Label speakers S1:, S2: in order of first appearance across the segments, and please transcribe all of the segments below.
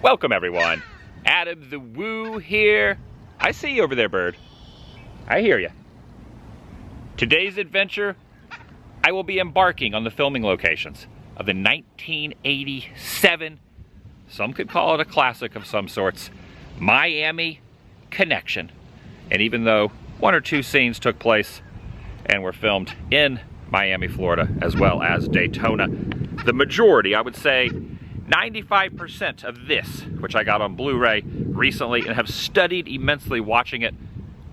S1: Welcome everyone. Adam the Woo here. I see you over there, bird. I hear you. Today's adventure, I will be embarking on the filming locations of the 1987, some could call it a classic of some sorts, Miami Connection. And even though one or two scenes took place and were filmed in Miami, Florida, as well as Daytona, the majority, I would say 95% of this, which I got on Blu-ray recently and have studied immensely watching it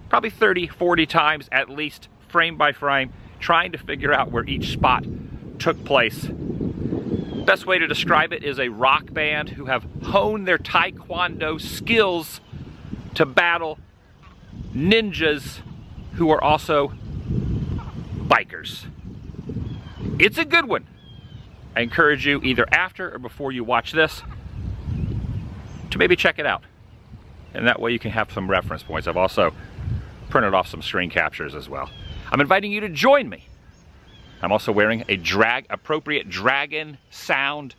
S1: probably 30, 40 times at least, frame by frame, trying to figure out where each spot took place. Best way to describe it is a rock band who have honed their taekwondo skills to battle ninjas who are also bikers. It's a good one. I encourage you either after or before you watch this to maybe check it out. And that way you can have some reference points. I've also printed off some screen captures as well. I'm inviting you to join me. I'm also wearing a appropriate Dragon Sound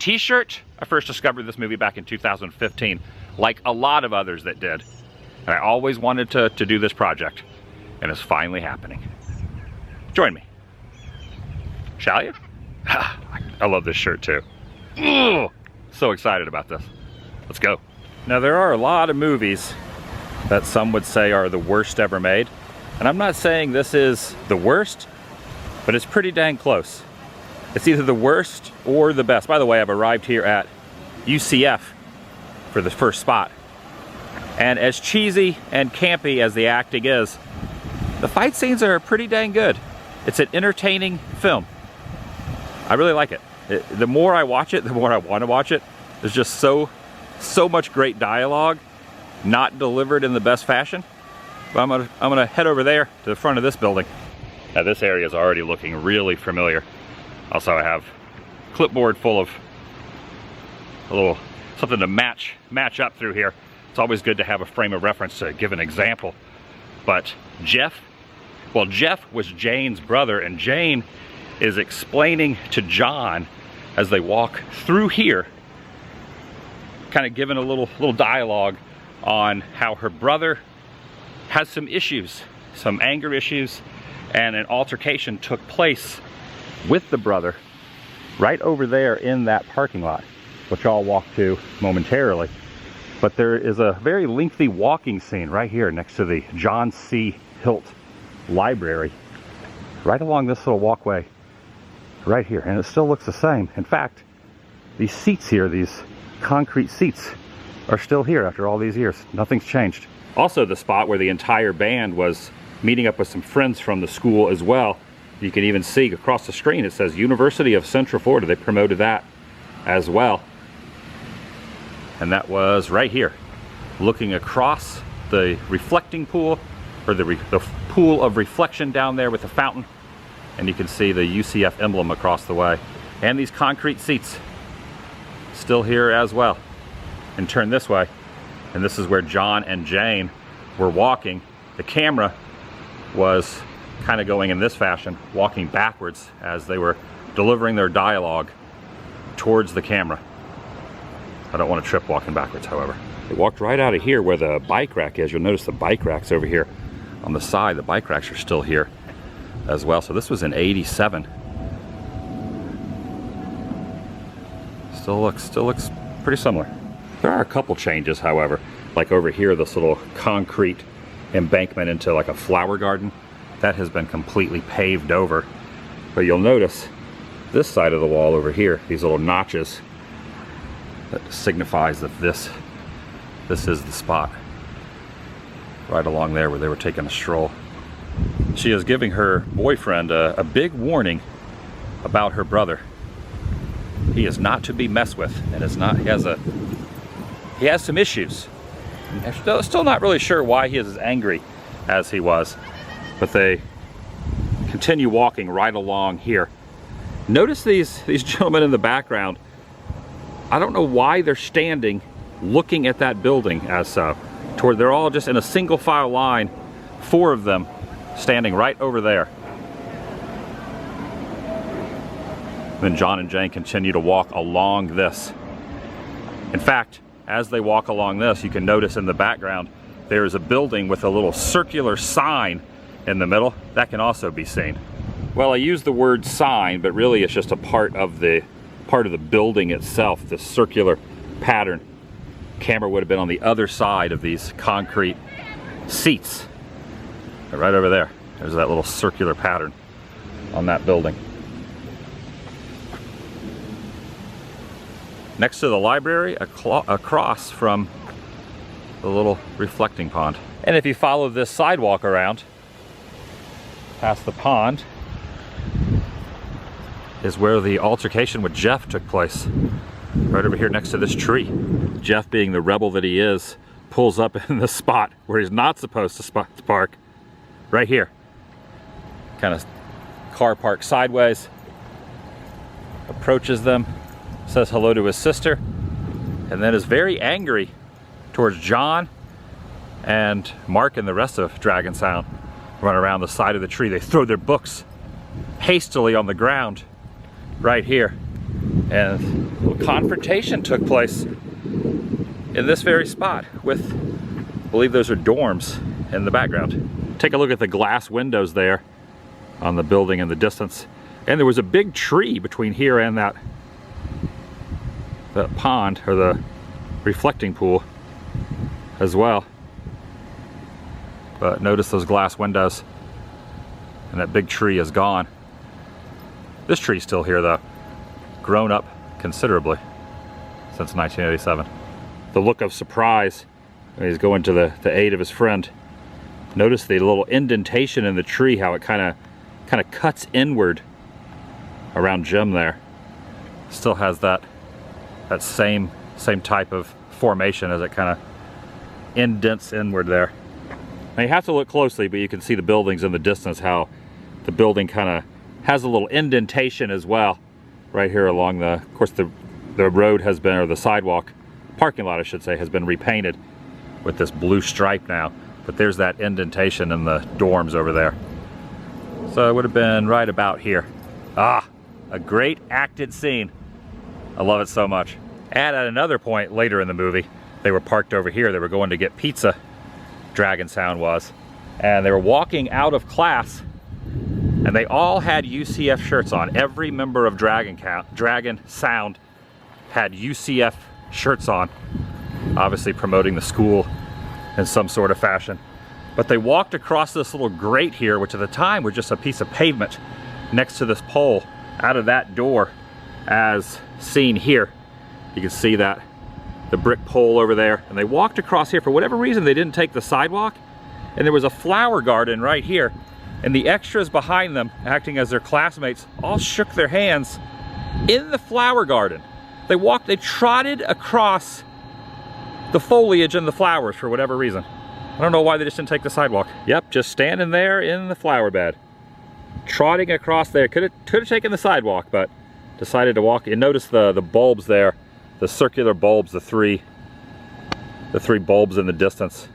S1: t-shirt. I first discovered this movie back in 2015, like a lot of others that did. And I always wanted to do this project, and it's finally happening. Join me. Shall you? I love this shirt too. Ugh, so excited about this. Let's go. Now there are a lot of movies that some would say are the worst ever made. And I'm not saying this is the worst, but it's pretty dang close. It's either the worst or the best. By the way, I've arrived here at UCF for the first spot. And as cheesy and campy as the acting is, the fight scenes are pretty dang good. It's an entertaining film. I really like it. The more I watch it, the more I want to watch it. There's just so much great dialogue, not delivered in the best fashion. But I'm gonna head over there to the front of this building. Now this area is already looking really familiar. Also, I have a clipboard full of a little something to match up through here. It's always good to have a frame of reference to give an example. But Jeff was Jane's brother, and Jane is explaining to John as they walk through here, kind of giving a little dialogue on how her brother has some issues, some anger issues, and an altercation took place with the brother right over there in that parking lot, which I'll walk to momentarily. But there is a very lengthy walking scene right here next to the John C. Hilt Library, right along this little walkway right here, and it still looks the same. In fact, these seats here, these concrete seats, are still here after all these years. Nothing's changed. Also, the spot where the entire band was meeting up with some friends from the school as well. You can even see across the screen it says University of Central Florida. They promoted that as well. And that was right here, looking across the reflecting pool, or the pool of reflection down there with the fountain. And you can see the UCF emblem across the way. And these concrete seats still here as well. And turn this way, and this is where John and Jane were walking. The camera was kind of going in this fashion, walking backwards as they were delivering their dialogue towards the camera. I don't want to trip walking backwards, however. They walked right out of here where the bike rack is. You'll notice the bike racks over here on the side. The bike racks are still here as well. So this was in '87. Still looks pretty similar. There are a couple changes, however, like over here, this little concrete embankment into like a flower garden, that has been completely paved over. But you'll notice this side of the wall over here, these little notches, that signifies that this is the spot right along there where they were taking a stroll. She is giving her boyfriend a big warning about her brother. He is not to be messed with, and he has some issues. I'm still not really sure why he is as angry as he was, but they continue walking right along here. Notice these gentlemen in the background. I don't know why they're standing looking at that building as so. They're all just in a single file line, 4 of them standing right over there. Then John and Jane continue to walk along this. In fact, as they walk along this, you can notice in the background there is a building with a little circular sign in the middle. That can also be seen. Well, I use the word sign, but really it's just a part of the building itself, this circular pattern. Camera would have been on the other side of these concrete seats. Right over there, there's that little circular pattern on that building. Next to the library, across from the little reflecting pond. And if you follow this sidewalk around, past the pond, is where the altercation with Jeff took place. Right over here next to this tree. Jeff, being the rebel that he is, pulls up in the spot where he's not supposed to park. Right here. Kind of car parked sideways. Approaches them, says hello to his sister, and then is very angry towards John and Mark and the rest of Dragon Sound. Run around the side of the tree. They throw their books hastily on the ground right here. And a little confrontation took place in this very spot with, I believe those are dorms in the background. Take a look at the glass windows there on the building in the distance. And there was a big tree between here and that pond, or the reflecting pool as well. But notice those glass windows, and that big tree is gone. This tree's still here though, grown up considerably since 1987. The look of surprise when he's going to the aid of his friend. Notice the little indentation in the tree, how it kind of cuts inward around Jim there. Still has that same type of formation as it kind of indents inward there. Now you have to look closely, but you can see the buildings in the distance, how the building kind of has a little indentation as well. Right here along of course the road has been, or the sidewalk, parking lot I should say, has been repainted with this blue stripe now. But there's that indentation in the dorms over there. So it would have been right about here. Ah, a great acted scene. I love it so much. And at another point later in the movie, they were parked over here. They were going to get pizza, Dragon Sound was. And they were walking out of class, and they all had UCF shirts on. Every member of Dragon Sound had UCF shirts on, obviously promoting the school in some sort of fashion. But they walked across this little grate here, which at the time was just a piece of pavement next to this pole, out of that door, as seen here. You can see that, the brick pole over there. And they walked across here. For whatever reason, they didn't take the sidewalk. And there was a flower garden right here. And the extras behind them, acting as their classmates, all shook their hands in the flower garden. They trotted across the foliage and the flowers for whatever reason. I don't know why they just didn't take the sidewalk. Yep, just standing there in the flower bed. Trotting across there. Could have taken the sidewalk, but decided to walk. And notice the bulbs there, the circular bulbs, the three bulbs in the distance.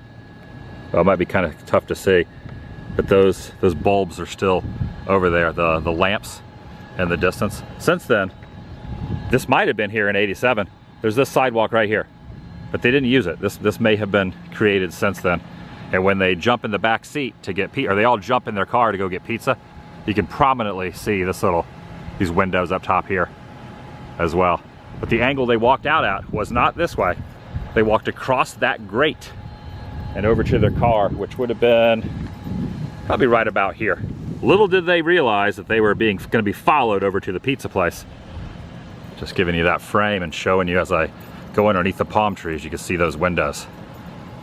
S1: Well, it might be kind of tough to see, but those bulbs are still over there, the lamps in the distance. Since then, this might have been here in '87. There's this sidewalk right here, but they didn't use it. This may have been created since then. And when they jump in the back seat to get pizza, or they all jump in their car to go get pizza, you can prominently see these windows up top here as well. But the angle they walked out at was not this way. They walked across that grate and over to their car, which would have been probably right about here. Little did they realize that they were going to be followed over to the pizza place. Just giving you that frame and showing you as I go underneath the palm trees, you can see those windows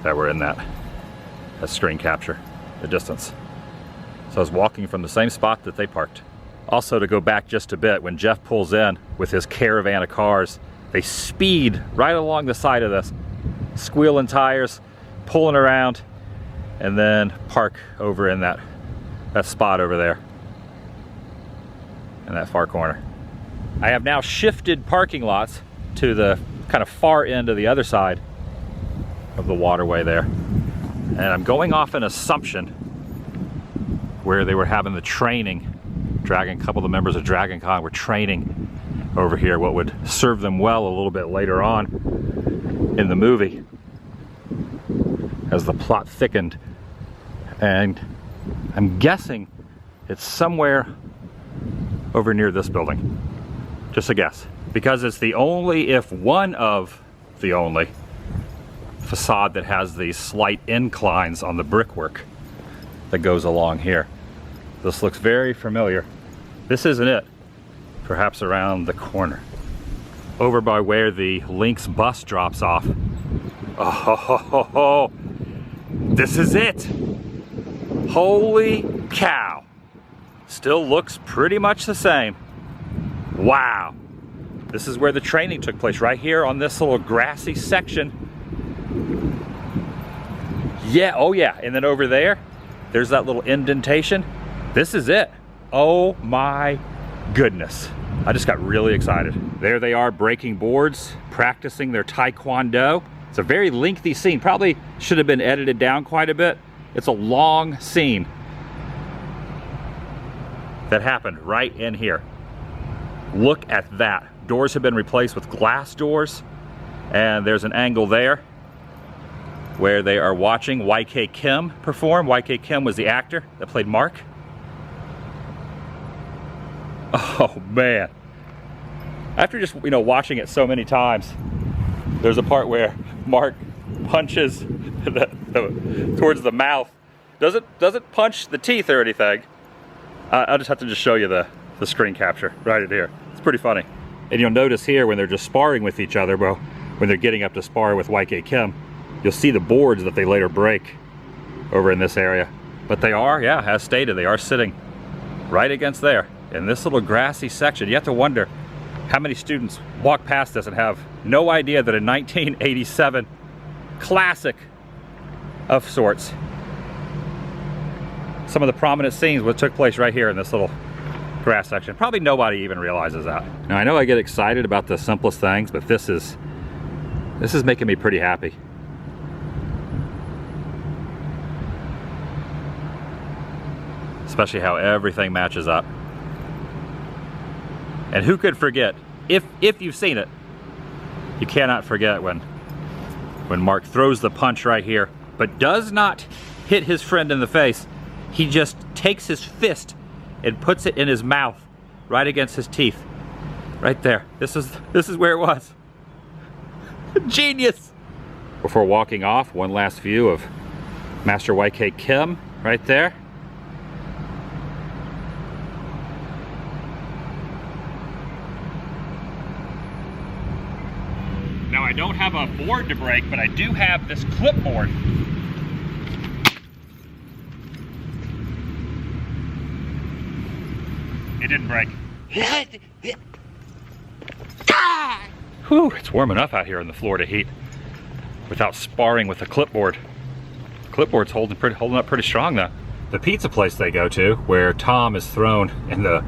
S1: that were in that screen capture, the distance. So I was walking from the same spot that they parked. Also, to go back just a bit, when Jeff pulls in with his caravan of cars, they speed right along the side of this, squealing tires, pulling around, and then park over in that spot over there in that far corner. I have now shifted parking lots to the kind of far end of the other side of the waterway there. And I'm going off an assumption where they were having the training. A couple of the members of DragonCon were training over here, what would serve them well a little bit later on in the movie as the plot thickened. And I'm guessing it's somewhere over near this building. Just a guess. Because it's the only, if one of the only, facade that has these slight inclines on the brickwork that goes along here. This looks very familiar. This isn't it. Perhaps around the corner. Over by where the Lynx bus drops off. Oh, ho, ho, ho, ho. This is it. Holy cow. Still looks pretty much the same. Wow. This is where the training took place, right here on this little grassy section. Yeah, oh yeah, and then over there, there's that little indentation. This is it. Oh my goodness. I just got really excited. There they are breaking boards, practicing their Taekwondo. It's a very lengthy scene. Probably should have been edited down quite a bit. It's a long scene that happened right in here. Look at that. Doors have been replaced with glass doors, and there's an angle there where they are watching YK Kim perform. YK Kim was the actor that played Mark. Oh man. After just, watching it so many times, there's a part where Mark punches towards the mouth. Doesn't punch the teeth or anything. I'll just have to show you the screen capture right in here. It's pretty funny. And you'll notice here when they're just sparring with each other, well, when they're getting up to spar with YK Kim, you'll see the boards that they later break over in this area. But they are, yeah, as stated, they are sitting right against there in this little grassy section. You have to wonder how many students walk past this and have no idea that a 1987 classic of sorts, some of the prominent scenes what took place right here in this little grass section. Probably nobody even realizes that. Now I know I get excited about the simplest things, but this is making me pretty happy. Especially how everything matches up. And who could forget, if you've seen it, you cannot forget when Mark throws the punch right here, but does not hit his friend in the face. He just takes his fist and puts it in his mouth, right against his teeth. Right there. This is where it was. Genius! Before walking off, one last view of Master YK Kim right there. Now I don't have a board to break, but I do have this clipboard. It didn't break. Whew, it's warm enough out here in the Florida heat without sparring with a clipboard. Clipboard's holding up pretty strong though. The pizza place they go to, where Tom is thrown in the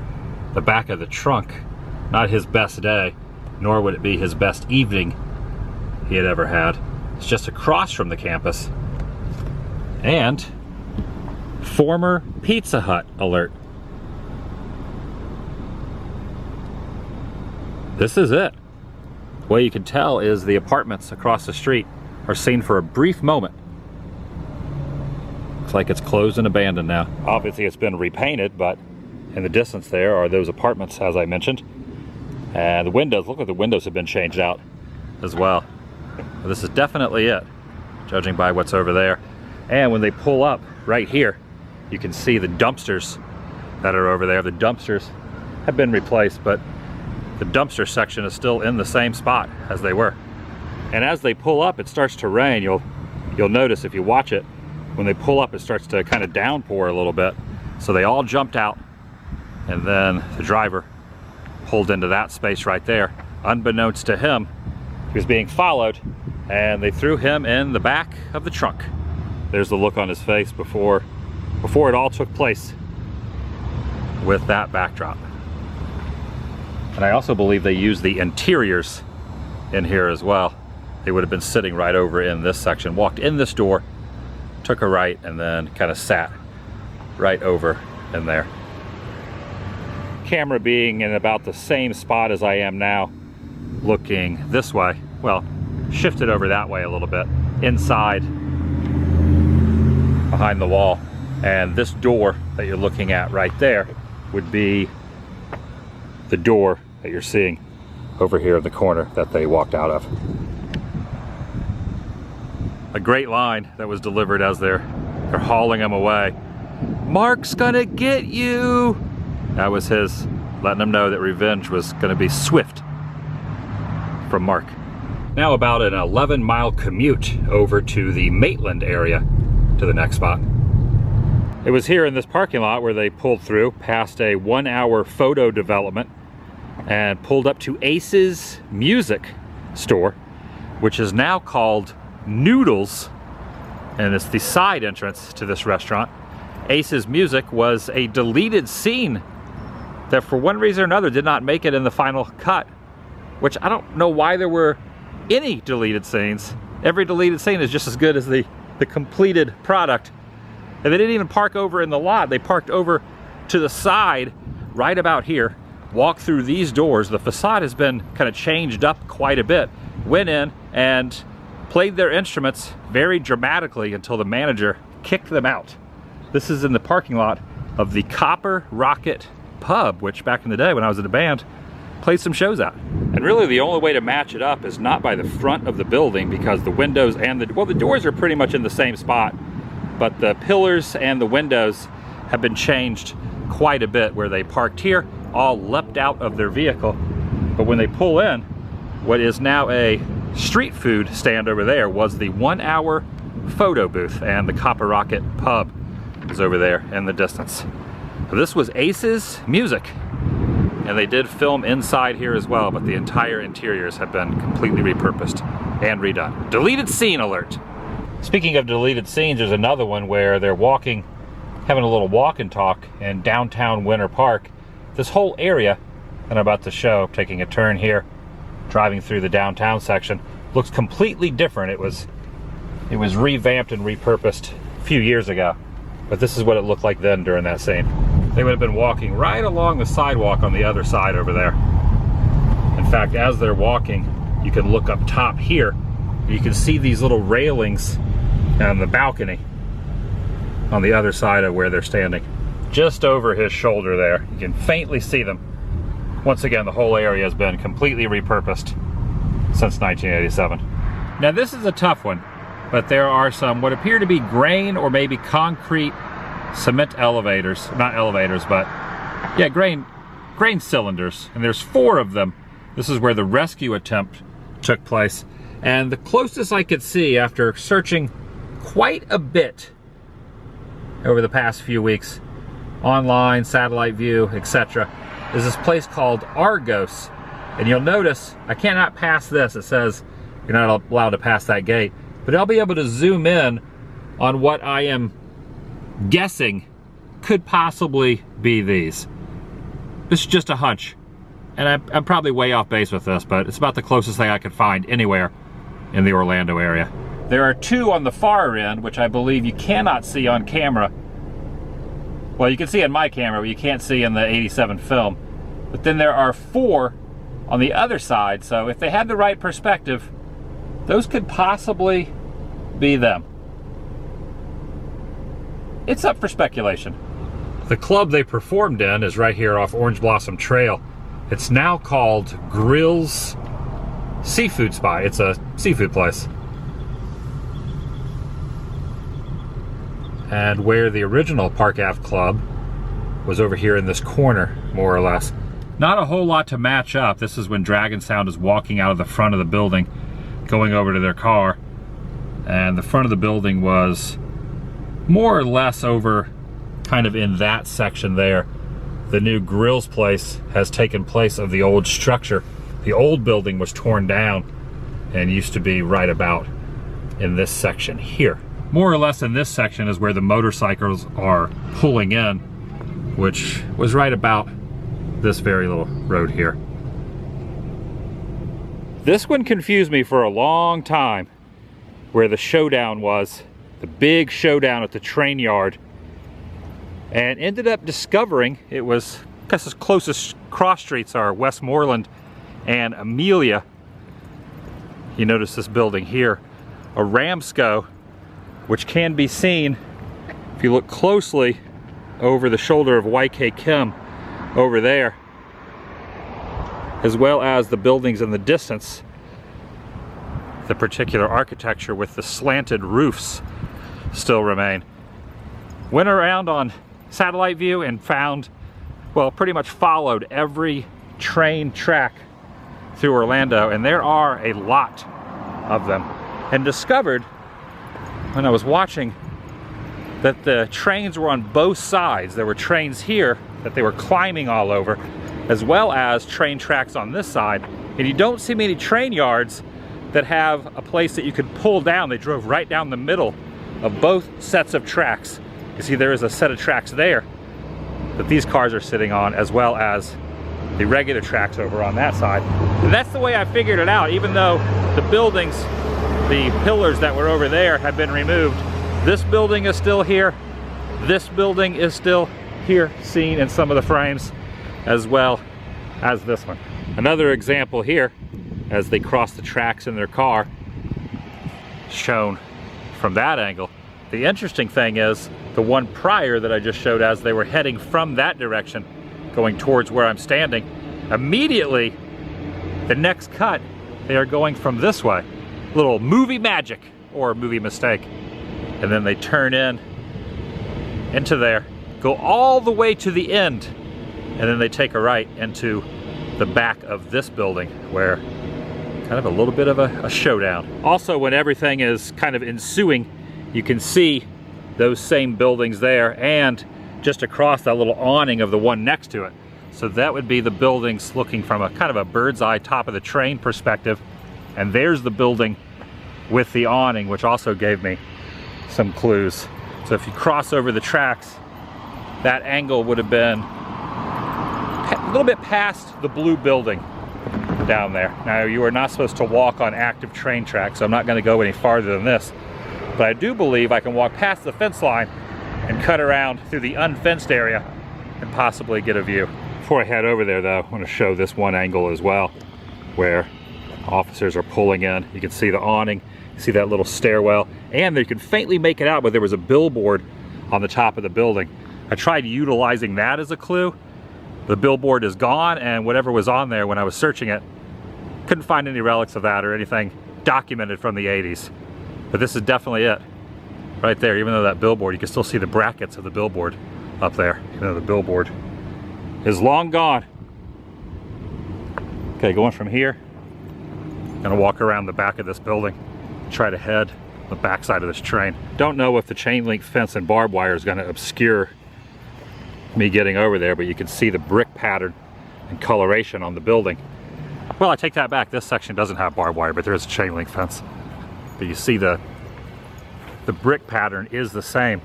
S1: back of the trunk, not his best day, nor would it be his best evening he had ever had. It's just across from the campus. And former Pizza Hut alert. This is it. What you can tell is the apartments across the street are seen for a brief moment. Looks like it's closed and abandoned now. Obviously it's been repainted, but in the distance there are those apartments, as I mentioned. And the windows, look like the windows have been changed out as well. But this is definitely it, judging by what's over there. And when they pull up right here, you can see the dumpsters that are over there. The dumpsters have been replaced, but the dumpster section is still in the same spot as they were. And as they pull up, it starts to rain. You'll notice if you watch it, when they pull up, it starts to kind of downpour a little bit. So they all jumped out, and then the driver pulled into that space right there. Unbeknownst to him, he was being followed, and they threw him in the back of the trunk. There's the look on his face before it all took place with that backdrop. And I also believe they used the interiors in here as well. They would have been sitting right over in this section, walked in this door, took a right, and then kind of sat right over in there. Camera being in about the same spot as I am now, looking this way. Well, shifted over that way a little bit, inside, behind the wall. And this door that you're looking at right there would be the door that you're seeing over here in the corner that they walked out of. A great line that was delivered as they're hauling him away. "Mark's gonna get you!" That was his letting him know that revenge was gonna be swift from Mark. Now about an 11-mile commute over to the Maitland area to the next spot. It was here in this parking lot where they pulled through past a 1-hour photo development and pulled up to Ace's Music store, which is now called Noodles, and it's the side entrance to this restaurant. Ace's Music was a deleted scene that for one reason or another did not make it in the final cut, which I don't know why there were any deleted scenes. Every deleted scene is just as good as the completed product. And they didn't even park over in the lot. They parked over to the side, right about here, walked through these doors. The facade has been kind of changed up quite a bit. Went in and played their instruments very dramatically until the manager kicked them out. This is in the parking lot of the Copper Rocket Pub, which back in the day when I was in a band, played some shows at. And really the only way to match it up is not by the front of the building, because the windows and the doors are pretty much in the same spot, but the pillars and the windows have been changed quite a bit. Where they parked here, all leapt out of their vehicle, but when they pull in, what is now a street food stand over there was the 1-hour photo booth, and the Copper Rocket Pub is over there in the distance. So this was Ace's Music, and they did film inside here as well, but the entire interiors have been completely repurposed and redone. Deleted scene alert. Speaking of deleted scenes, there's another one where they're walking, having a little walk and talk in downtown Winter Park. This whole area that I'm about to show, taking a turn here, driving through the downtown section, looks completely different. It was revamped and repurposed a few years ago, but this is what it looked like then during that scene. They would have been walking right along the sidewalk on the other side over there. In fact, as they're walking, you can look up top here. You can see these little railings on the balcony on the other side of where they're standing. Just over his shoulder there, you can faintly see them. Once again, the whole area has been completely repurposed since 1987. Now this is a tough one, but there are some what appear to be grain or maybe concrete cement elevators, not elevators, but yeah, grain cylinders, and there's 4 of them. This is where the rescue attempt took place, and the closest I could see after searching quite a bit over the past few weeks, online, satellite view, etc., is this place called Argos. And you'll notice I cannot pass this. It says you're not allowed to pass that gate, but I'll be able to zoom in on what I am guessing could possibly be these. This is just a hunch, and I'm probably way off base with this, but it's about the closest thing I could find anywhere in the Orlando area. There are 2 on the far end, which I believe you cannot see on camera. Well, you can see in my camera, but you can't see in the 87 film. But then there are 4 on the other side, so if they had the right perspective, those could possibly be them. It's up for speculation. The club they performed in is right here off Orange Blossom Trail. It's now called Grill's Seafood Spy. It's a seafood place. And where the original Park Ave Club was over here in this corner, more or less. Not a whole lot to match up. This is when Dragon Sound is walking out of the front of the building, going over to their car. And the front of the building was more or less over kind of in that section there. The new Grill's place has taken place of the old structure. The old building was torn down and used to be right about in this section here. More or less in this section is where the motorcycles are pulling in, which was right about this very little road here. This one confused me for a long time, where the showdown was, the big showdown at the train yard, and ended up discovering it was, I guess the closest cross streets are Westmoreland and Amelia. you notice this building here, a Ramsco, which can be seen if you look closely over the shoulder of YK Kim over there, as well as the buildings in the distance, the particular architecture with the slanted roofs still remain. Went around on satellite view and found, well, pretty much followed every train track through Orlando, and there are a lot of them, and discovered when I was watching that the trains were on both sides. There were trains here that they were climbing all over, as well as train tracks on this side, and you don't see many train yards that have a place that you could pull down. They drove right down the middle of both sets of tracks. You see there is a set of tracks there that these cars are sitting on, as well as the regular tracks over on that side. And that's the way I figured it out. Even though the buildings, the pillars that were over there have been removed, this building is still here. This building is still here, seen in some of the frames, as well as this one. Another example here, as they cross the tracks in their car, shown from that angle. The interesting thing is, the one prior that I just showed, as they were heading from that direction, going towards where I'm standing, immediately, the next cut, they are going from this way. Little movie magic, or movie mistake. And then they turn into there, go all the way to the end, and then they take a right into the back of this building, where kind of a little bit of a showdown. Also, when everything is kind of ensuing, you can see those same buildings there, and just across that little awning of the one next to it. So that would be the buildings looking from a kind of a bird's eye top of the train perspective. And there's the building with the awning, which also gave me some clues. So if you cross over the tracks, that angle would have been a little bit past the blue building down there. Now, you are not supposed to walk on active train tracks, so I'm not going to go any farther than this. But I do believe I can walk past the fence line and cut around through the unfenced area and possibly get a view. Before I head over there though, I want to show this one angle as well, where officers are pulling in. You can see the awning, you see that little stairwell, and you can faintly make it out, but there was a billboard on the top of the building. I tried utilizing that as a clue. The billboard is gone, and whatever was on there when I was searching it, couldn't find any relics of that or anything documented from the 80s. But this is definitely it. Right there, even though that billboard, you can still see the brackets of the billboard up there, even though the billboard is long gone. Okay, going from here, gonna walk around the back of this building, try to head the back side of this train. Don't know if the chain link fence and barbed wire is gonna obscure me getting over there, but you can see the brick pattern and coloration on the building. Well, I take that back. This section doesn't have barbed wire, but there is a chain link fence. But you see the brick pattern is the same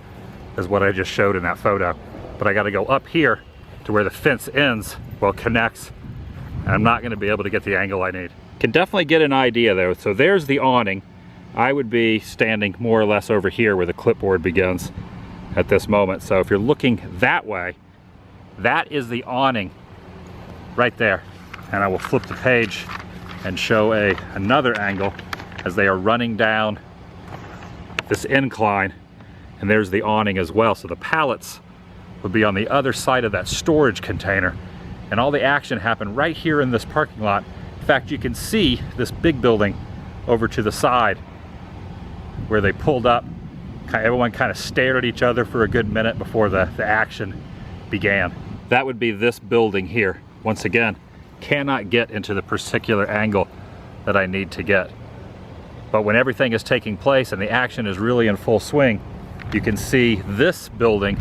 S1: as what I just showed in that photo. But I got to go up here to where the fence ends, well, connects, and I'm not going to be able to get the angle I need. Can definitely get an idea though. So there's the awning. I would be standing more or less over here where the clipboard begins at this moment. So if you're looking that way, that is the awning right there. And I will flip the page and show another angle as they are running down this incline, and there's the awning as well. So the pallets would be on the other side of that storage container, and all the action happened right here in this parking lot. In fact, you can see this big building over to the side where they pulled up. Everyone kind of stared at each other for a good minute before the action began. That would be this building here. Once again, cannot get into the particular angle that I need to get. But when everything is taking place and the action is really in full swing, you can see this building,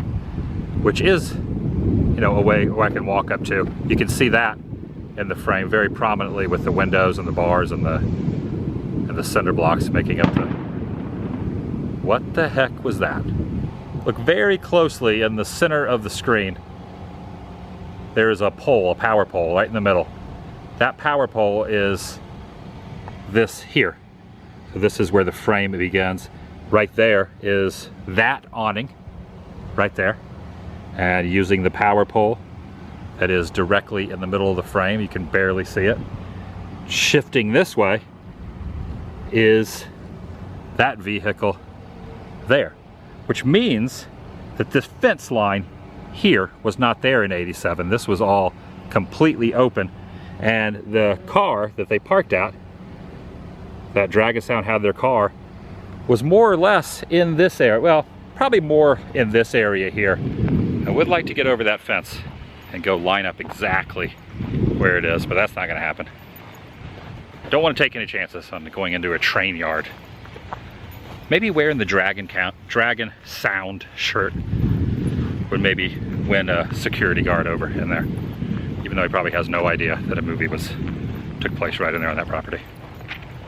S1: which is, you know, a way where I can walk up to. You can see that in the frame very prominently with the windows and the bars and the cinder blocks making up the... What the heck was that? Look very closely in the center of the screen. There is a pole, a power pole right in the middle. That power pole is this here. So this is where the frame begins. Right there is that awning, right there. And using the power pole that is directly in the middle of the frame, you can barely see it. Shifting this way, is that vehicle there, which means that this fence line here was not there in '87. This was all completely open, and the car that they parked at, that Dragon Sound had their car, was more or less in this area. Well, probably more in this area here. I would like to get over that fence and go line up exactly where it is, but that's not gonna happen. Don't want to take any chances on going into a train yard. Maybe wearing the Dragon Sound shirt would maybe win a security guard over in there, even though he probably has no idea that a movie took place right in there on that property,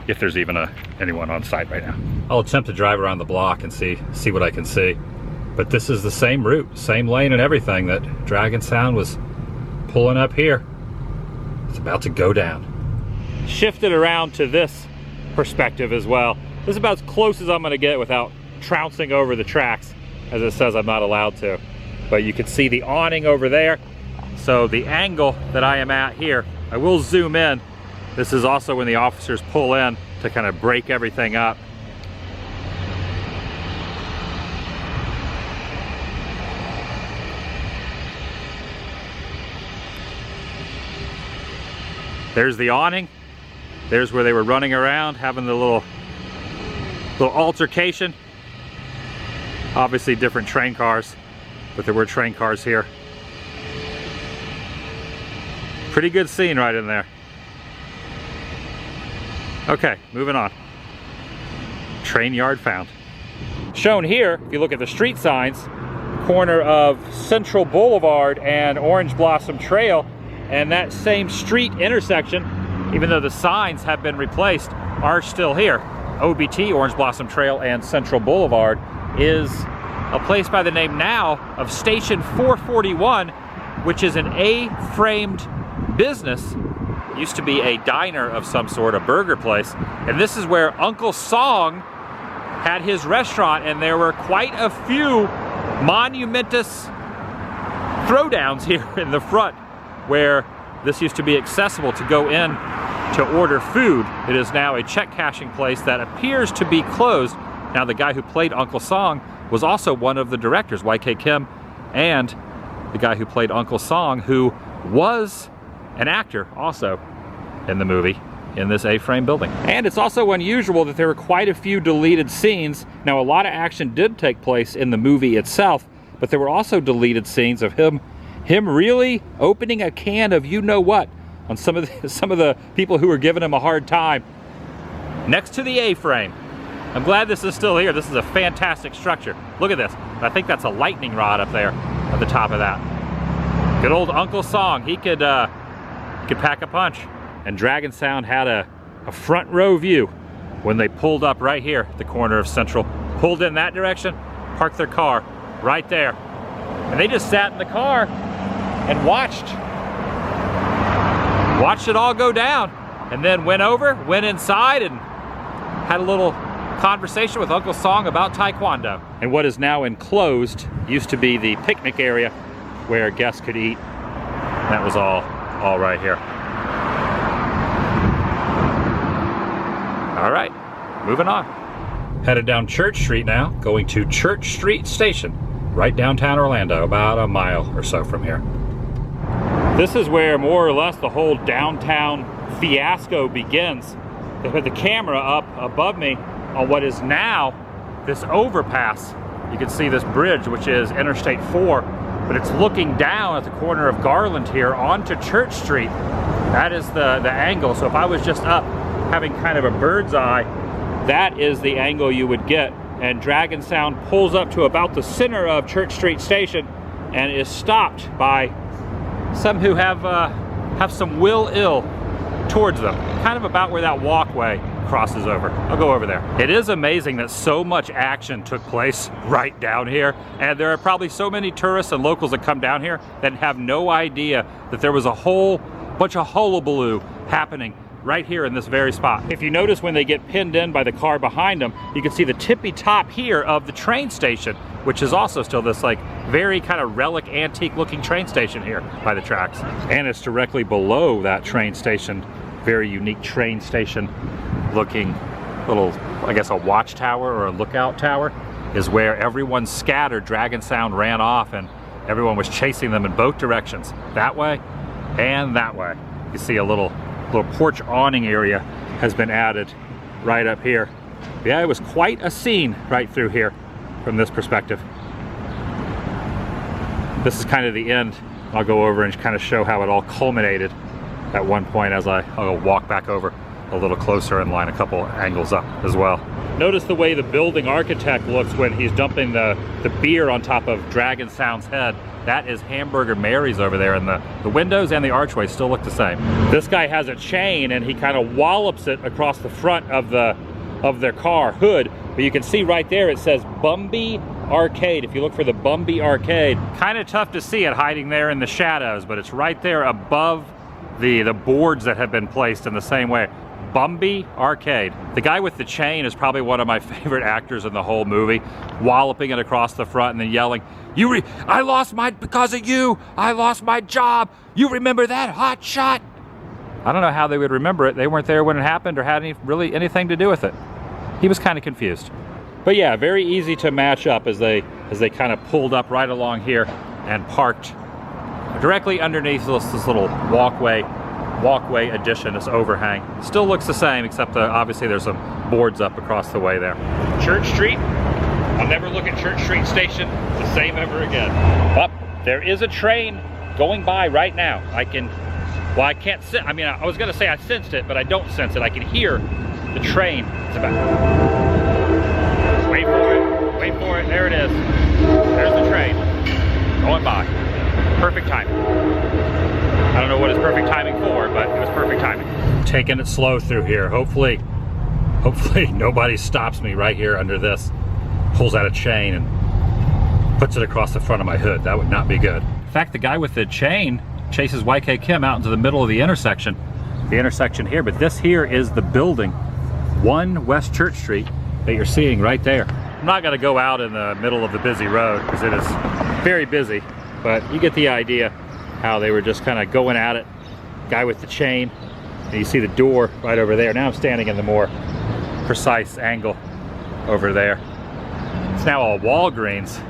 S1: if there's even anyone on site right now. I'll attempt to drive around the block and see what I can see, but this is the same route, same lane and everything that Dragon Sound was pulling up here. It's about to go down. Shifted around to this perspective as well. This is about as close as I'm gonna get without trouncing over the tracks, as it says I'm not allowed to. But you can see the awning over there. So the angle that I am at here, I will zoom in. This is also when the officers pull in to kind of break everything up. There's the awning. There's where they were running around, having the little altercation. Obviously different train cars, but there were train cars here. Pretty good scene right in there. Okay, moving on. Train yard found. Shown here, if you look at the street signs, corner of Central Boulevard and Orange Blossom Trail, and that same street intersection, even though the signs have been replaced, are still here. OBT, Orange Blossom Trail, and Central Boulevard is a place by the name now of Station 441, which is an A-framed business. Used to be a diner of some sort, a burger place. And this is where Uncle Song had his restaurant, and there were quite a few monumentous throwdowns here in the front, where this used to be accessible to go in to order food. It is now a check cashing place that appears to be closed. Now, the guy who played Uncle Song was also one of the directors, YK Kim, and the guy who played Uncle Song, who was an actor also in the movie, in this A-frame building. And it's also unusual that there were quite a few deleted scenes. Now, a lot of action did take place in the movie itself, but there were also deleted scenes of him really opening a can of you-know-what on some of the people who were giving him a hard time next to the A-frame. I'm glad this is still here. This is a fantastic structure. Look at this. I think that's a lightning rod up there at the top of that. Good old Uncle Song. He could pack a punch. And Dragon Sound had a front row view when they pulled up right here at the corner of Central. Pulled in that direction, parked their car right there. And they just sat in the car and watched it all go down, and then went inside and had a little conversation with Uncle Song about Taekwondo. And what is now enclosed used to be the picnic area where guests could eat. That was all right here. All right, moving on. Headed down Church Street now, going to Church Street Station, right downtown Orlando, about a mile or so from here. This is where more or less the whole downtown fiasco begins. They put the camera up above me on what is now this overpass. You can see this bridge, which is Interstate 4, but it's looking down at the corner of Garland here onto Church Street. That is the angle. So if I was just up having kind of a bird's eye, that is the angle you would get. And Dragon Sound pulls up to about the center of Church Street Station and is stopped by some who have some ill towards them, kind of about where that walkway crosses over. I'll go over there. It is amazing that so much action took place right down here, and there are probably so many tourists and locals that come down here that have no idea that there was a whole bunch of hullabaloo happening right here in this very spot. If you notice, when they get pinned in by the car behind them, you can see the tippy top here of the train station, which is also still this like very kind of relic antique looking train station here by the tracks. And it's directly below that train station, very unique train station looking little, I guess, a watchtower or a lookout tower, is where everyone scattered. Dragon Sound ran off and everyone was chasing them in both directions, that way and that way. You see a little porch awning area has been added right up here. Yeah, it was quite a scene right through here from this perspective. This is kind of the end. I'll go over and kind of show how it all culminated at one point as I'll walk back over a little closer and line a couple angles up as well. Notice the way the building architect looks when he's dumping the beer on top of Dragon Sound's head. That is Hamburger Mary's over there, and the windows and the archway still look the same. This guy has a chain and he kind of wallops it across the front of their car hood, but you can see right there it says Bumby Arcade. If you look for the Bumby Arcade, kind of tough to see it hiding there in the shadows, but it's right there above the boards that have been placed in the same way. Bumby Arcade. The guy with the chain is probably one of my favorite actors in the whole movie, walloping it across the front and then yelling, I lost because of you, I lost my job, you remember that, hot shot? I don't know how they would remember it. They weren't there when it happened or had really anything to do with it. He was kind of confused. But yeah, very easy to match up as they kind of pulled up right along here and parked directly underneath this little walkway addition, this overhang. Still looks the same, except obviously there's some boards up across the way there. Church Street. I'll never look at Church Street Station the same ever again. But there is a train going by right now. I can't sense, I was gonna say I sensed it, but I don't sense it. I can hear the train. It's about, wait for it, there it is. There's the train, going by. Perfect timing. I don't know what it's perfect timing for, but it was perfect timing. Taking it slow through here. Hopefully nobody stops me right here under this. Pulls out a chain and puts it across the front of my hood. That would not be good. In fact, the guy with the chain chases YK Kim out into the middle of the intersection here, but this here is the building, 1 West Church Street, that you're seeing right there. I'm not gonna go out in the middle of the busy road because it is very busy, but you get the idea how they were just kind of going at it. Guy with the chain, and you see the door right over there. Now I'm standing in the more precise angle over there. It's now a Walgreens.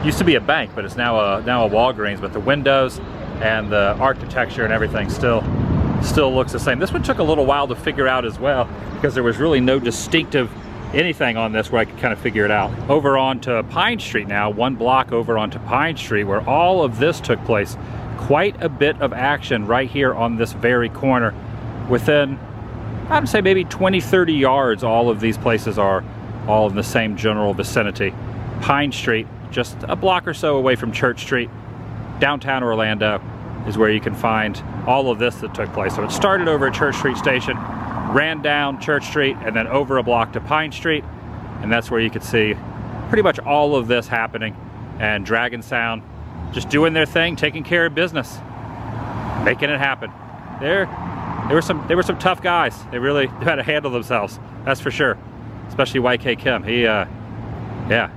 S1: Used to be a bank, but it's now a Walgreens, but the windows and the architecture and everything still looks the same. This one took a little while to figure out as well, because there was really no distinctive anything on this where I could kind of figure it out. Over onto Pine Street now, 1 block over onto Pine Street, where all of this took place. Quite a bit of action right here on this very corner. Within, I'd say maybe 20-30 yards, all of these places are all in the same general vicinity. Pine Street, just a block or so away from Church Street, downtown Orlando, is where you can find all of this that took place. So it started over at Church Street Station, ran down Church Street, and then over a block to Pine Street, and that's where you could see pretty much all of this happening. And Dragon Sound just doing their thing, taking care of business, making it happen. There were some tough guys. They really had to handle themselves, that's for sure. Especially YK Kim. He yeah,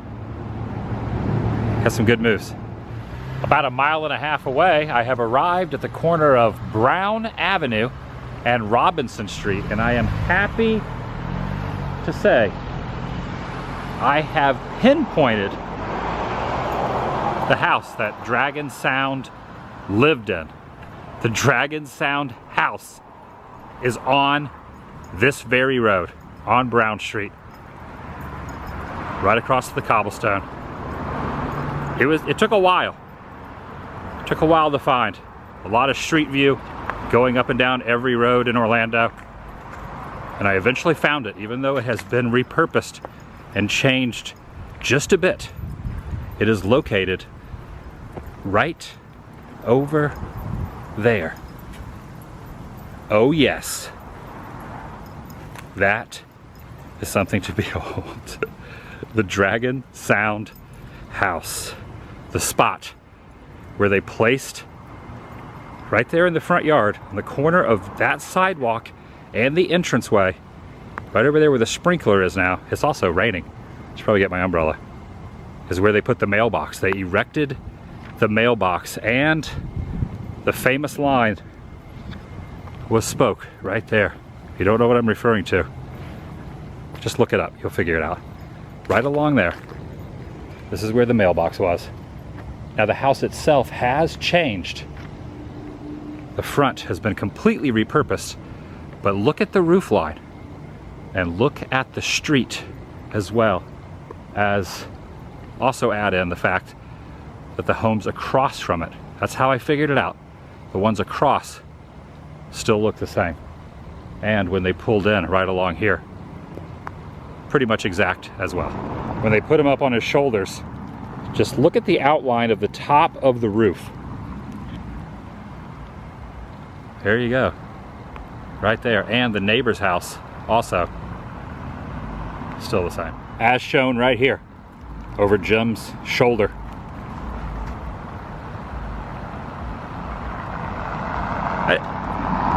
S1: has some good moves. About 1.5 miles away, I have arrived at the corner of Brown Avenue and Robinson Street, and I am happy to say I have pinpointed the house that Dragon Sound lived in. The Dragon Sound house is on this very road, on Brown Street, right across the cobblestone. It took a while. It took a while to find. A lot of street view, going up and down every road in Orlando. And I eventually found it, even though it has been repurposed and changed just a bit. It is located right over there. Oh yes. That is something to behold. The Dragon Sound house. The spot where they placed, right there in the front yard, on the corner of that sidewalk and the entranceway, right over there where the sprinkler is now. It's also raining. I should probably get my umbrella. Is where they put the mailbox. They erected the mailbox, and the famous line was spoke right there. If you don't know what I'm referring to,
S2: Just look it up, you'll figure it out. Right along there, this is where the mailbox was. Now the house itself has changed. The front has been completely repurposed, but look at the roof line and look at the street as well, as also add in the fact that the homes across from it, that's how I figured it out. The ones across still look the same. And when they pulled in right along here, pretty much exact as well. When they put him up on his shoulders, just look at the outline of the top of the roof. There you go, right there. And the neighbor's house also still the same, as shown right here over Jim's shoulder.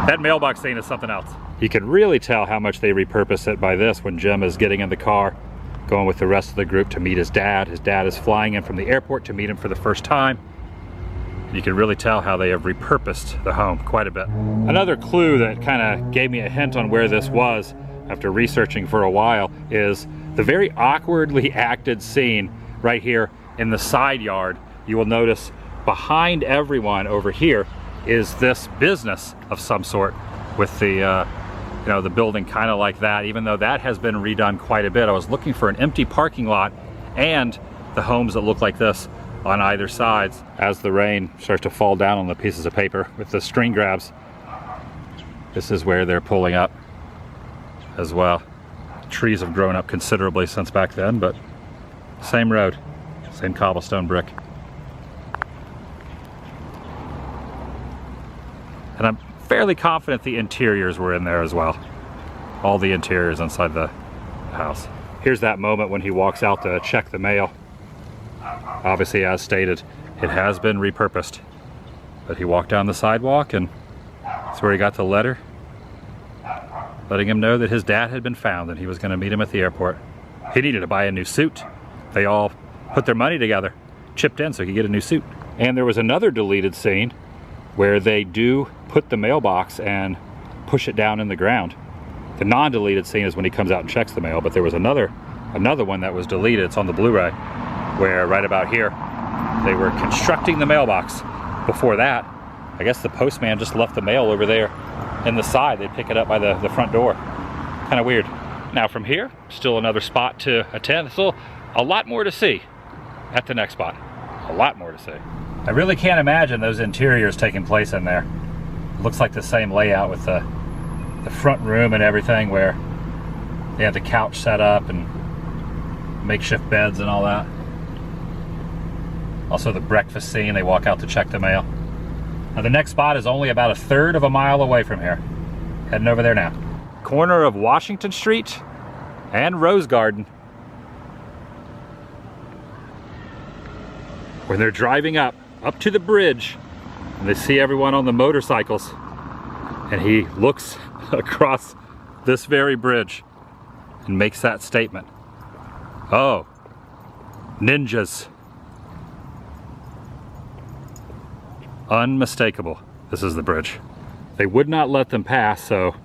S2: That mailbox scene is something else. You can really tell how much they repurpose it by this when Jim is getting in the car, going with the rest of the group to meet his dad. His dad is flying in from the airport to meet him for the first time. You can really tell how they have repurposed the home quite a bit. Another clue that kind of gave me a hint on where this was after researching for a while is the very awkwardly acted scene right here in the side yard. You will notice behind everyone over here is this business of some sort with the the building kind of like that, even though that has been redone quite a bit. I was looking for an empty parking lot and the homes that look like this on either sides. As the rain starts to fall down on the pieces of paper with the string grabs, this is where they're pulling up as well. Trees have grown up considerably since back then, but same road, same cobblestone brick. And I'm fairly confident the interiors were in there as well. All the interiors inside the house. Here's that moment when he walks out to check the mail. Obviously, as stated, it has been repurposed. But he walked down the sidewalk and that's where he got the letter, letting him know that his dad had been found and he was going to meet him at the airport. He needed to buy a new suit. They all put their money together, chipped in so he could get a new suit. And there was another deleted scene where they do put the mailbox and push it down in the ground. The non-deleted scene is when he comes out and checks the mail, but there was another one that was deleted. It's on the Blu-ray, where right about here, they were constructing the mailbox. Before that, I guess the postman just left the mail over there in the side. They'd pick it up by the front door. Kind of weird. Now from here, still another spot to attend. Still a lot more to see at the next spot. A lot more to see. I really can't imagine those interiors taking place in there. It looks like the same layout with the front room and everything, where they have the couch set up and makeshift beds and all that. Also the breakfast scene, they walk out to check the mail. Now the next spot is only about 1/3 of a mile away from here. Heading over there now. Corner of Washington Street and Rose Garden. When they're driving up to the bridge, and they see everyone on the motorcycles, and he looks across this very bridge and makes that statement. Oh, ninjas. Unmistakable. This is the bridge. They would not let them pass, so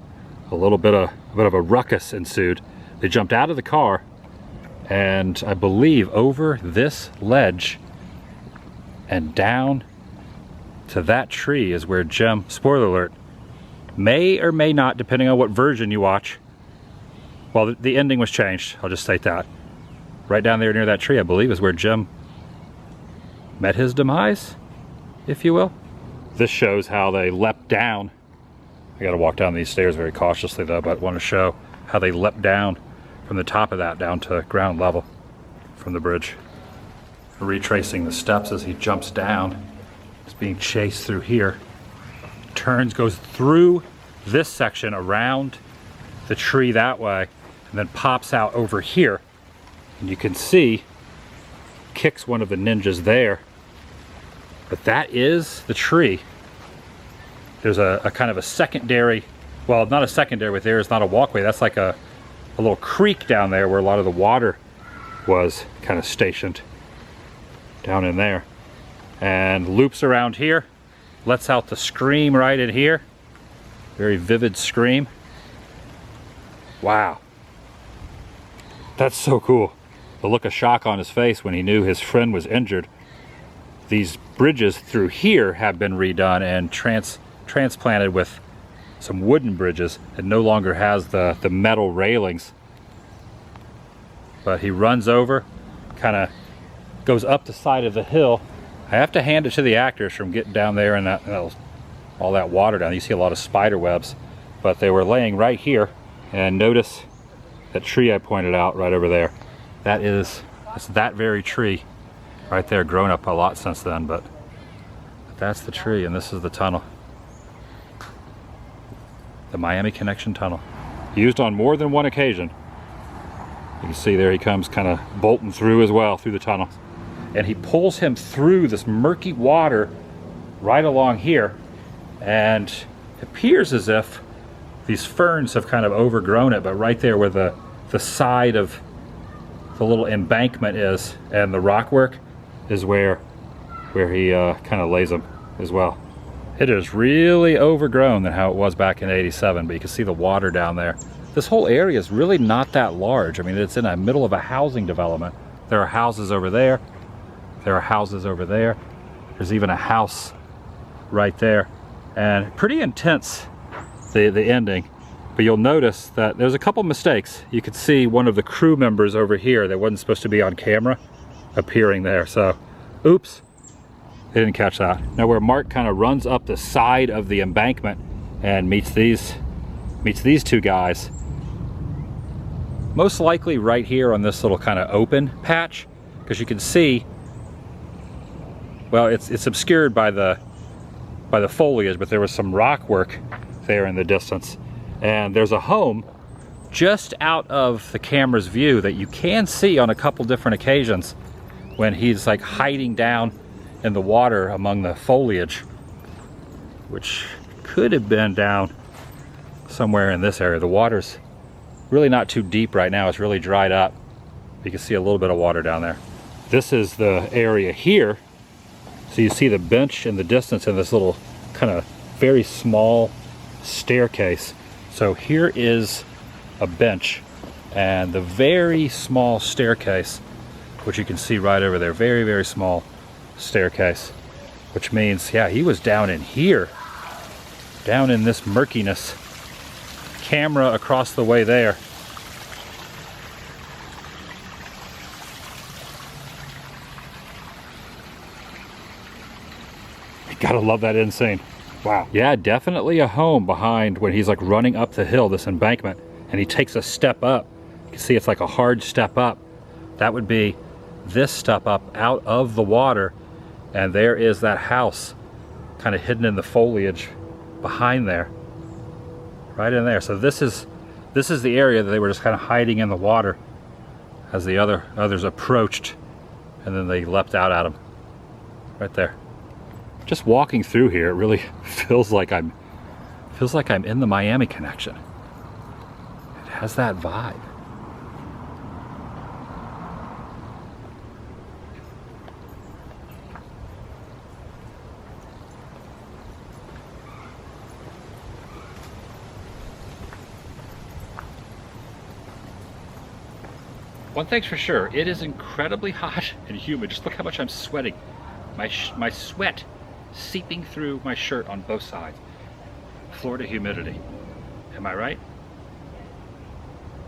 S2: a bit of a ruckus ensued. They jumped out of the car, and I believe over this ledge and down to that tree is where Jim, spoiler alert, may or may not, depending on what version you watch. Well, the ending was changed, I'll just state that. Right down there near that tree, I believe, is where Jim met his demise, if you will. This shows how they leapt down. I gotta walk down these stairs very cautiously though, but I want to show how they leapt down from the top of that down to ground level from the bridge. Retracing the steps as he jumps down. He's being chased through here. Turns, goes through this section around the tree that way, and then pops out over here. And you can see, kicks one of the ninjas there. But that is the tree. There's a kind of a secondary, well, not a secondary, but there is not a walkway. That's like a little creek down there where a lot of the water was kind of stationed down in there. And loops around here, lets out the scream right in here. Very vivid scream. Wow. That's so cool. The look of shock on his face when he knew his friend was injured. These bridges through here have been redone and transplanted with some wooden bridges. It no longer has the metal railings. But he runs over, kind of goes up the side of the hill. I have to hand it to the actors from getting down there and all that water down. You see a lot of spider webs, but they were laying right here. And notice that tree I pointed out right over there. It's that very tree right there, grown up a lot since then, but that's the tree and this is the tunnel. The Miami Connection Tunnel. Used on more than one occasion. You can see there he comes kind of bolting through as well, through the tunnel. And he pulls him through this murky water right along here. And it appears as if these ferns have kind of overgrown it, but right there where the side of the little embankment is and the rock work is where he kind of lays them as well. It is really overgrown than how it was back in '87, but you can see the water down there. This whole area is really not that large. I mean, it's in the middle of a housing development. There are houses over there. There are houses over there. There's even a house right there. And pretty intense, the ending. But you'll notice that there's a couple mistakes. You could see one of the crew members over here that wasn't supposed to be on camera appearing there. So, oops, they didn't catch that. Now where Mark kind of runs up the side of the embankment and meets these two guys, most likely right here on this little kind of open patch, because you can see, well, it's obscured by the foliage, but there was some rock work there in the distance. And there's a home just out of the camera's view that you can see on a couple different occasions when he's like hiding down in the water among the foliage, which could have been down somewhere in this area. The water's really not too deep right now. It's really dried up. You can see a little bit of water down there. This is the area here. So you see the bench in the distance and this little kind of very small staircase. So here is a bench and the very small staircase, which you can see right over there. Very, very small staircase, which means, yeah, he was down in here, down in this murkiness. Camera across the way there. You gotta love that end scene. Wow. Yeah, definitely a home behind when he's like running up the hill, this embankment, and he takes a step up. You can see it's like a hard step up. That would be this step up out of the water, and there is that house kind of hidden in the foliage behind there. Right in there. So this is the area that they were just kind of hiding in the water as the others approached, and then they leapt out at him. Right there. Just walking through here, it really feels like I'm in the Miami Connection. It has that vibe. One thing's for sure, it is incredibly hot and humid. Just look how much I'm sweating. My sweat seeping through my shirt on both sides. Florida humidity. Am I right?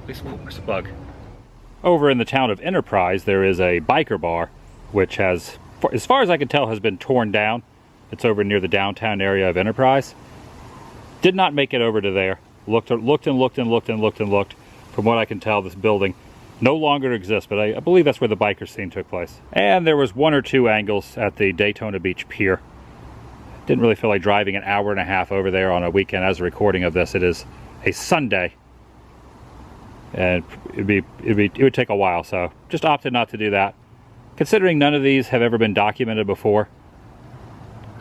S2: At least, oh, there's a bug. Over in the town of Enterprise, there is a biker bar, which has, as far as I can tell, has been torn down. It's over near the downtown area of Enterprise. Did not make it over to there. Looked and looked and looked and looked and looked and looked. From what I can tell, this building no longer exists, but I believe that's where the biker scene took place. And there was one or two angles at the Daytona Beach Pier. Didn't really feel like driving an hour and a half over there on a weekend as a recording of this. It is a Sunday, and it would take a while, so just opted not to do that. Considering none of these have ever been documented before,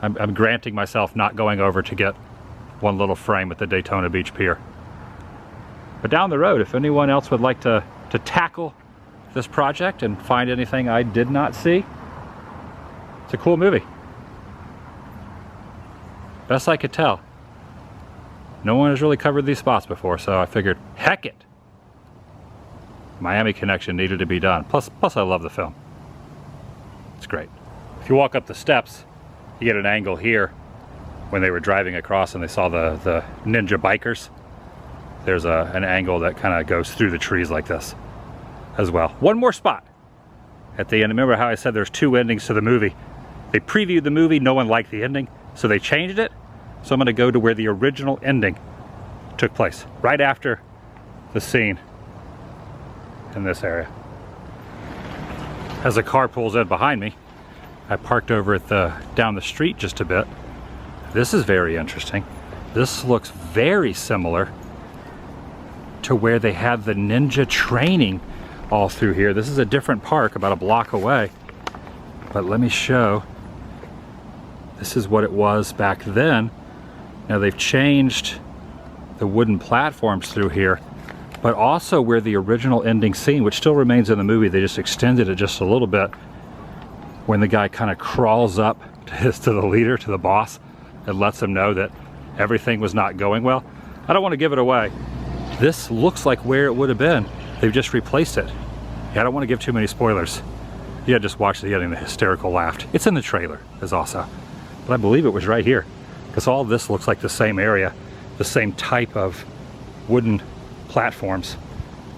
S2: I'm granting myself not going over to get one little frame at the Daytona Beach Pier. But down the road, if anyone else would like to tackle this project and find anything I did not see, it's a cool movie. Best I could tell. No one has really covered these spots before, so I figured, heck it. Miami connection needed to be done. Plus I love the film. It's great. If you walk up the steps, you get an angle here when they were driving across and they saw the ninja bikers. There's an angle that kind of goes through the trees like this as well. One more spot at the end. Remember how I said there's two endings to the movie? They previewed the movie, no one liked the ending, so they changed it. So I'm gonna go to where the original ending took place, right after the scene in this area. As a car pulls in behind me, I parked over at down the street just a bit. This is very interesting. This looks very similar to where they had the ninja training all through here. This is a different park about a block away, but let me show. This is what it was back then. Now they've changed the wooden platforms through here, but also where the original ending scene, which still remains in the movie, they just extended it just a little bit, when the guy kind of crawls up to the leader, to the boss, and lets him know that everything was not going well. I don't want to give it away. This looks like where it would have been. They've just replaced it. Yeah, I don't want to give too many spoilers. Yeah, just watch the ending, the hysterical laugh. It's in the trailer, is also. But I believe it was right here, because all this looks like the same area, the same type of wooden platforms.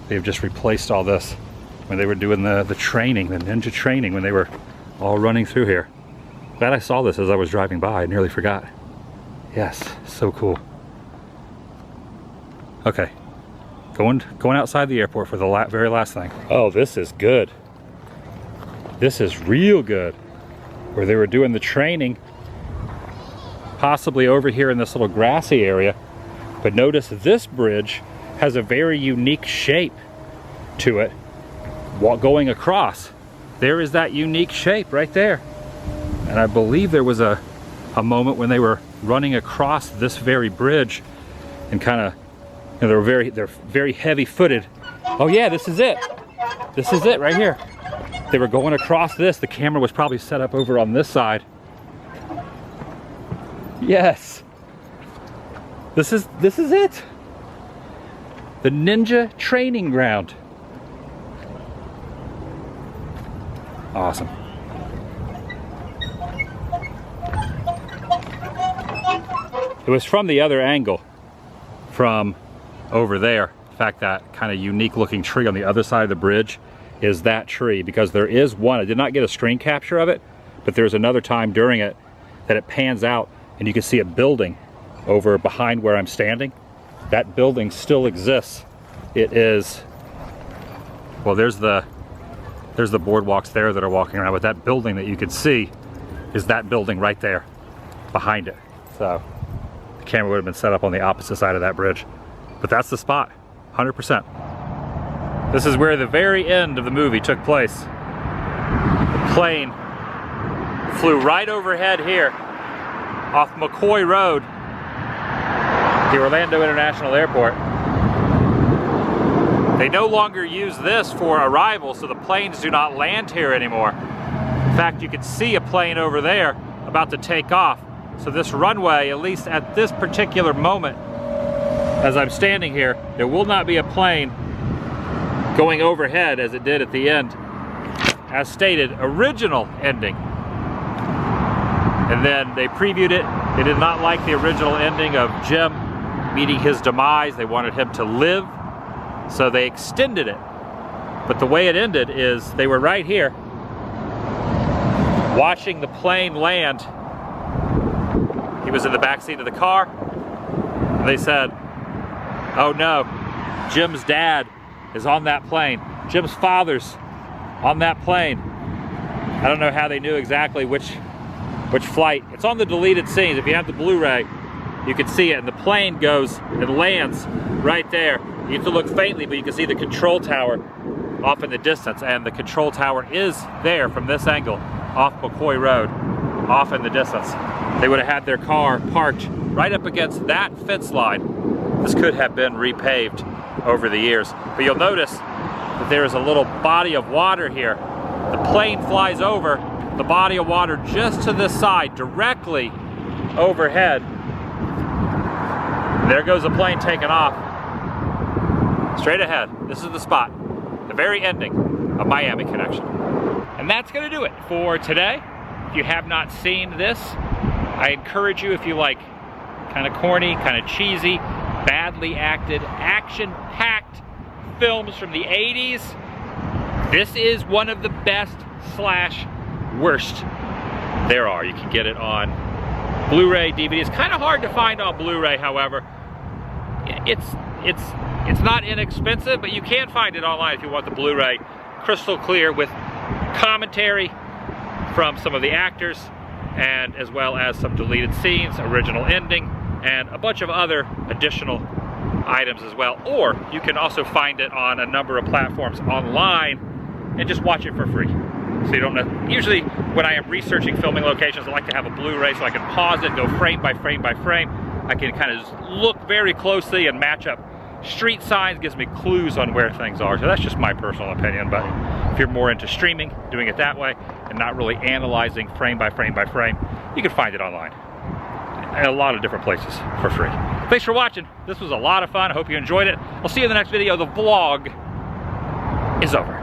S2: They've just replaced all this when they were doing the training, the ninja training, when they were all running through here. Glad I saw this as I was driving by. I nearly forgot. Yes, so cool. Okay, going outside the airport for the very last thing. Oh, this is good. This is real good. Where they were doing the training, possibly over here in this little grassy area. But notice this bridge has a very unique shape to it. Going across, there is that unique shape right there. And I believe there was a moment when they were running across this very bridge and kind of, you know, they're very heavy-footed. Oh yeah, this is it. This is it right here. They were going across this. The camera was probably set up over on this side. Yes. This is it. The ninja training ground. Awesome. It was from the other angle, from over there. In fact, that kind of unique looking tree on the other side of the bridge is that tree, because there is one. I did not get a screen capture of it, but there's another time during it that it pans out and you can see a building over behind where I'm standing. That building still exists. It is, well, there's the boardwalks there that are walking around, but that building that you can see is that building right there behind it. So the camera would have been set up on the opposite side of that bridge. But that's the spot, 100%. This is where the very end of the movie took place. The plane flew right overhead here off McCoy Road, the Orlando International Airport. They no longer use this for arrival, so the planes do not land here anymore. In fact, you can see a plane over there about to take off. So this runway, at least at this particular moment, as I'm standing here, there will not be a plane going overhead as it did at the end. As stated, original ending. And then they previewed it. They did not like the original ending of Jim meeting his demise. They wanted him to live, so they extended it. But the way it ended is they were right here watching the plane land. He was in the back seat of the car. And they said, oh no, Jim's dad is on that plane. Jim's father's on that plane. I don't know how they knew exactly which flight. It's on the deleted scenes. If you have the Blu-ray, you can see it. And the plane goes and lands right there. You have to look faintly, but you can see the control tower off in the distance. And the control tower is there from this angle, off McCoy Road, off in the distance. They would have had their car parked right up against that fence line. This could have been repaved over the years. But you'll notice that there is a little body of water here. The plane flies over the body of water just to this side, directly overhead. And there goes the plane taking off. Straight ahead. This is the spot.
S1: the very ending of Miami Connection. And that's gonna do it for today. If you have not seen this, I encourage you, if you like kind of corny, kind of cheesy, badly acted, action-packed films from the 80s, this is one of the best / worst there are. You can get it on Blu-ray, DVD. It's kind of hard to find on Blu-ray, however. It's not inexpensive, but you can find it online if you want the Blu-ray, crystal clear with commentary from some of the actors, and as well as some deleted scenes, original ending, and a bunch of other additional items as well. Or you can also find it on a number of platforms online and just watch it for free. So you don't know. Usually when I am researching filming locations, I like to have a Blu-ray so I can pause it, go frame by frame by frame. I can kind of look very closely and match up street signs, gives me clues on where things are. So that's just my personal opinion, but if you're more into streaming, doing it that way, and not really analyzing frame by frame by frame, you can find it online in a lot of different places for free. Thanks for watching. This was a lot of fun. I hope you enjoyed it. I'll see you in the next video. The vlog is over.